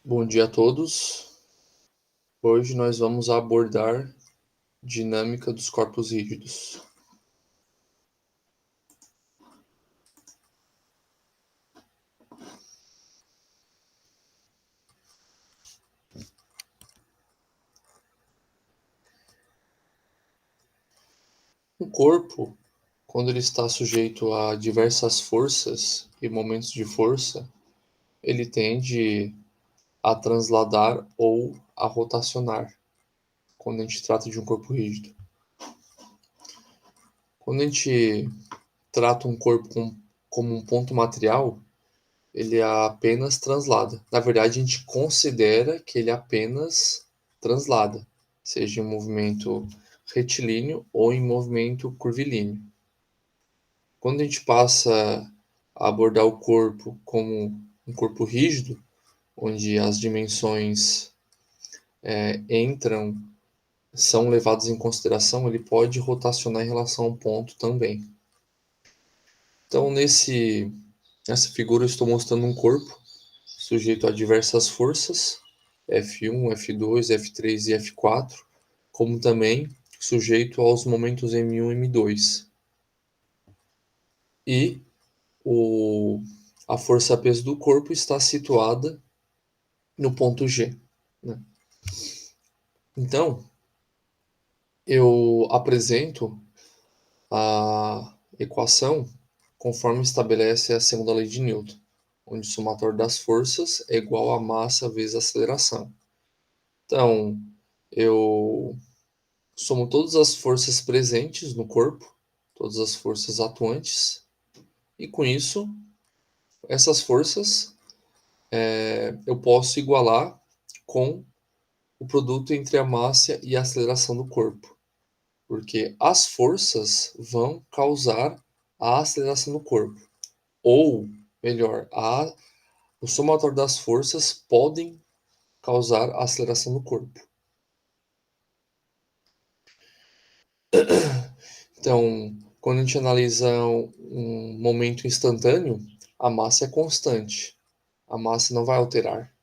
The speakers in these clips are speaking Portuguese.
Bom dia a todos. Hoje nós vamos abordar dinâmica dos corpos rígidos. O corpo, quando ele está sujeito a diversas forças e momentos de força, ele tende a transladar ou a rotacionar, quando a gente trata de um corpo rígido. Quando a gente trata um corpo como um ponto material, ele apenas translada. Na verdade, a gente considera que ele apenas translada, seja em movimento retilíneo ou em movimento curvilíneo. Quando a gente passa a abordar o corpo como um corpo rígido, onde as dimensões entram, são levadas em consideração, ele pode rotacionar em relação a um ponto também. Então, nessa figura, eu estou mostrando um corpo sujeito a diversas forças, F1, F2, F3 e F4, como também sujeito aos momentos M1 e M2. E a força-peso do corpo está situada no ponto G, né? Então, eu apresento a equação conforme estabelece a segunda lei de Newton, onde o somatório das forças é igual a massa vezes a aceleração. Então, eu somo todas as forças presentes no corpo, todas as forças atuantes, e com isso, essas forças eu posso igualar com o produto entre a massa e a aceleração do corpo, porque as forças vão causar a aceleração do corpo, ou melhor, o somatório das forças podem causar a aceleração do corpo. Então, quando a gente analisa um momento instantâneo, a massa é constante. A massa não vai alterar.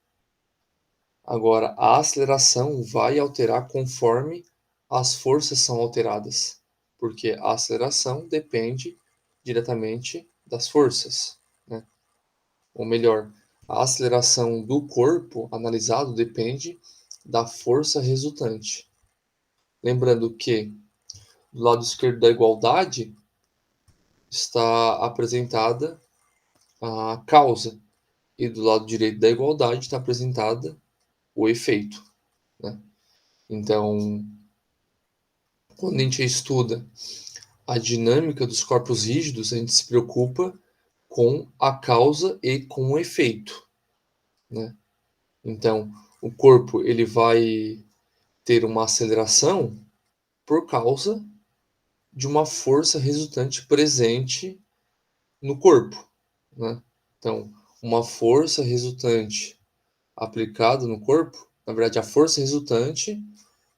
Agora, a aceleração vai alterar conforme as forças são alteradas, porque a aceleração depende diretamente das forças, né? Ou melhor, a aceleração do corpo analisado depende da força resultante. Lembrando que do lado esquerdo da igualdade está apresentada a causa, e do lado direito da igualdade está apresentada o efeito, né? Então, quando a gente estuda a dinâmica dos corpos rígidos, a gente se preocupa com a causa e com o efeito, né? Então, o corpo ele vai ter uma aceleração por causa de uma força resultante presente no corpo, né? Então, uma força resultante aplicada no corpo, na verdade, a força resultante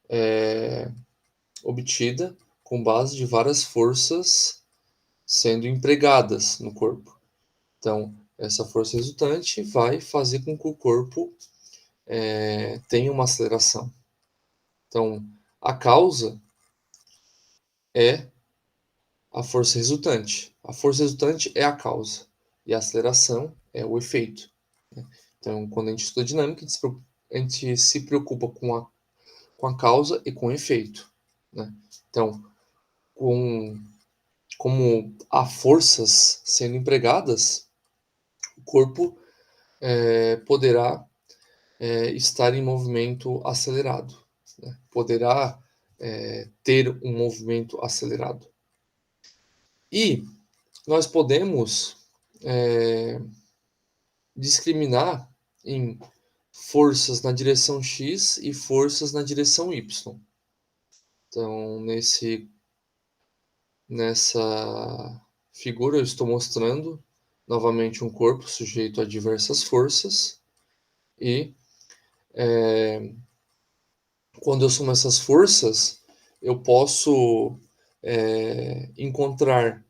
é obtida com base de várias forças sendo empregadas no corpo. Então, essa força resultante vai fazer com que o corpo tenha uma aceleração. Então, a causa é a força resultante. A força resultante é a causa. E a aceleração é o efeito, né? Então, quando a gente estuda dinâmica, a gente se preocupa com a causa e com o efeito, né? Então, como há forças sendo empregadas, o corpo poderá estar em movimento acelerado, né? Poderá ter um movimento acelerado. E nós podemos discriminar em forças na direção x e forças na direção y. Então, nessa figura, eu estou mostrando novamente um corpo sujeito a diversas forças e quando eu somo essas forças, eu posso encontrar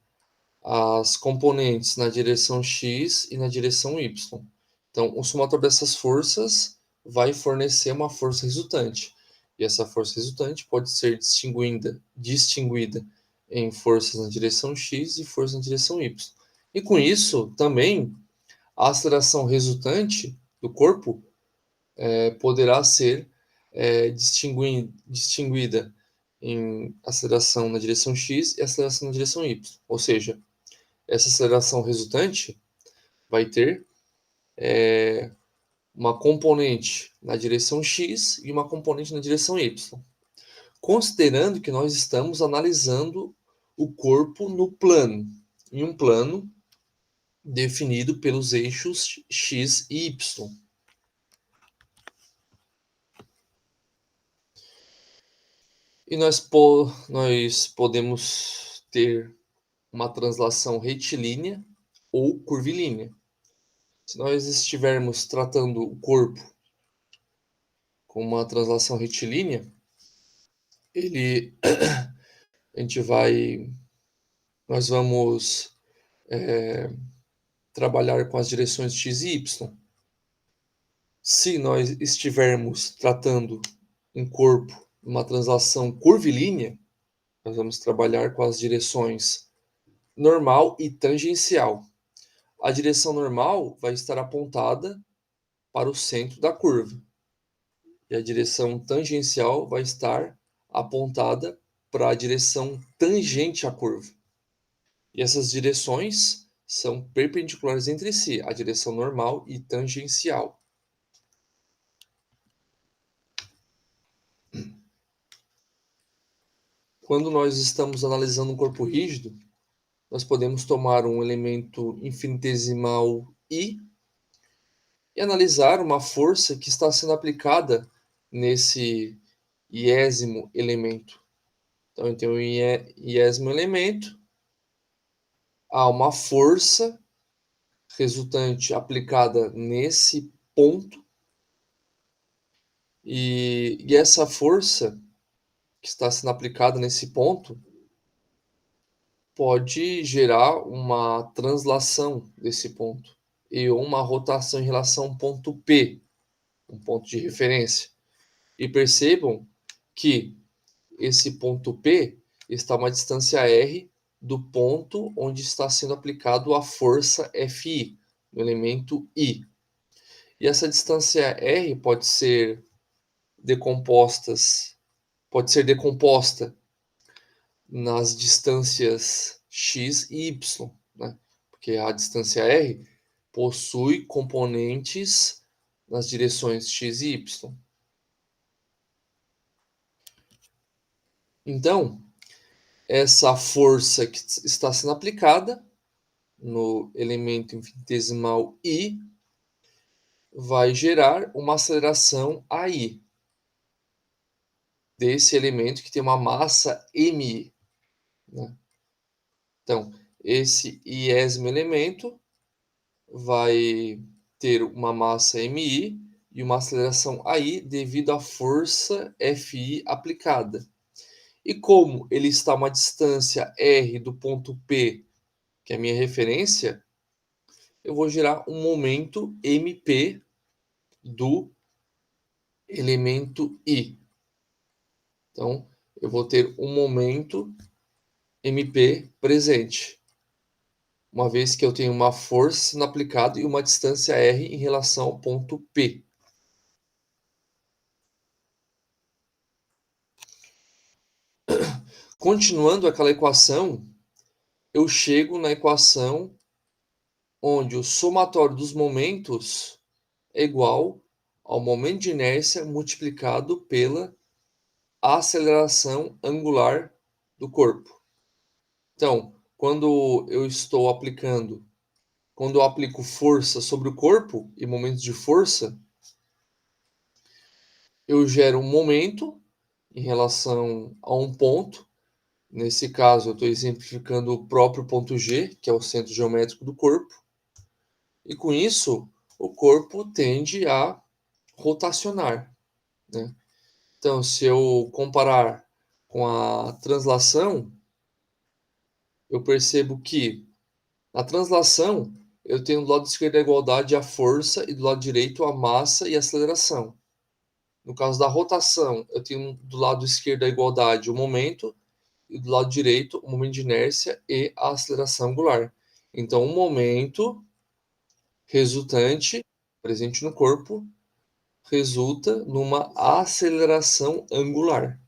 as componentes na direção x e na direção y. Então, o somatório dessas forças vai fornecer uma força resultante. E essa força resultante pode ser distinguida em forças na direção x e forças na direção y. E com isso, também, a aceleração resultante do corpo poderá ser distinguida em aceleração na direção x e aceleração na direção y. Ou seja, essa aceleração resultante vai ter uma componente na direção x e uma componente na direção y. Considerando que nós estamos analisando o corpo no plano, em um plano definido pelos eixos x e y. E nós podemos ter uma translação retilínea ou curvilínea. Se nós estivermos tratando o corpo com uma translação retilínea, ele, nós vamos trabalhar com as direções x e y. Se nós estivermos tratando um corpo numa translação curvilínea, nós vamos trabalhar com as direções normal e tangencial. A direção normal vai estar apontada para o centro da curva. E a direção tangencial vai estar apontada para a direção tangente à curva. E essas direções são perpendiculares entre si, a direção normal e tangencial. Quando nós estamos analisando um corpo rígido, nós podemos tomar um elemento infinitesimal I e analisar uma força que está sendo aplicada nesse iésimo elemento. Então, eu tenho um iésimo elemento, há uma força resultante aplicada nesse ponto, e essa força que está sendo aplicada nesse ponto pode gerar uma translação desse ponto e uma rotação em relação ao ponto P, um ponto de referência. E percebam que esse ponto P está a uma distância r do ponto onde está sendo aplicado a força Fi, no elemento I. E essa distância r pode ser decomposta nas distâncias x e y, né? Porque a distância r possui componentes nas direções x e y. Então, essa força que está sendo aplicada no elemento infinitesimal I vai gerar uma aceleração AI desse elemento que tem uma massa MI, né? Então, esse iésimo elemento vai ter uma massa MI e uma aceleração AI devido à força FI aplicada. E como ele está a uma distância r do ponto P, que é a minha referência, eu vou gerar um momento MP do elemento I. Então, eu vou ter um momento MP presente, uma vez que eu tenho uma força sendo aplicada e uma distância r em relação ao ponto P. Continuando aquela equação, eu chego na equação onde o somatório dos momentos é igual ao momento de inércia multiplicado pela aceleração angular do corpo. Então, quando eu aplico força sobre o corpo e momentos de força, eu gero um momento em relação a um ponto. Nesse caso, eu estou exemplificando o próprio ponto G, que é o centro geométrico do corpo. E com isso, o corpo tende a rotacionar, né? Então, se eu comparar com a translação, eu percebo que na translação eu tenho do lado esquerdo a igualdade a força e do lado direito a massa e a aceleração. No caso da rotação, eu tenho do lado esquerdo a igualdade o momento e do lado direito o momento de inércia e a aceleração angular. Então, o momento resultante presente no corpo resulta numa aceleração angular,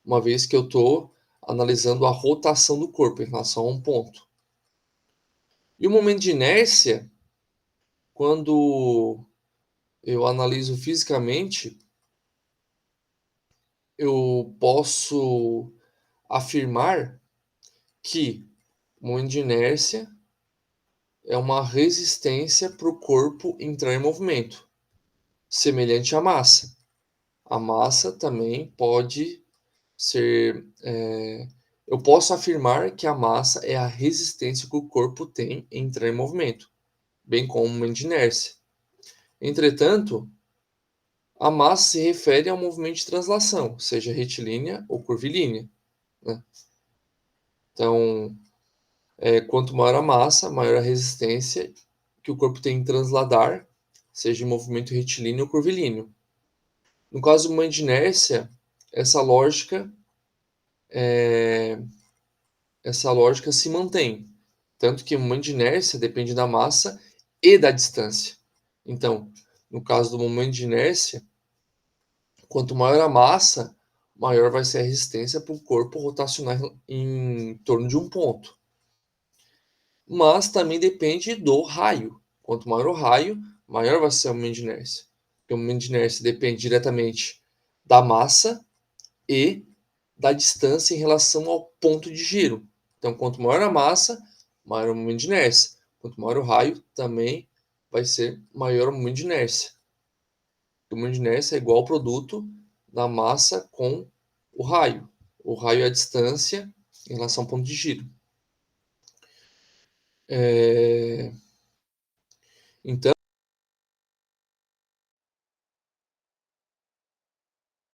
uma vez que eu estou analisando a rotação do corpo em relação a um ponto. E o momento de inércia, quando eu analiso fisicamente, eu posso afirmar que o momento de inércia é uma resistência para o corpo entrar em movimento, semelhante à massa. A massa também pode ser. Eu posso afirmar que a massa é a resistência que o corpo tem em entrar em movimento, bem como o momento de inércia. Entretanto, a massa se refere ao movimento de translação, seja retilínea ou curvilínea, né? Então, quanto maior a massa, maior a resistência que o corpo tem em transladar, seja em movimento retilíneo ou curvilíneo. No caso do momento de inércia, essa lógica, essa lógica se mantém. Tanto que o momento de inércia depende da massa e da distância. Então, no caso do momento de inércia, quanto maior a massa, maior vai ser a resistência para o corpo rotacionar em torno de um ponto. Mas também depende do raio. Quanto maior o raio, maior vai ser o momento de inércia. Porque o momento de inércia depende diretamente da massa e da distância em relação ao ponto de giro. Então, quanto maior a massa, maior o momento de inércia. Quanto maior o raio, também vai ser maior o momento de inércia. O momento de inércia é igual ao produto da massa com o raio. O raio é a distância em relação ao ponto de giro. Então,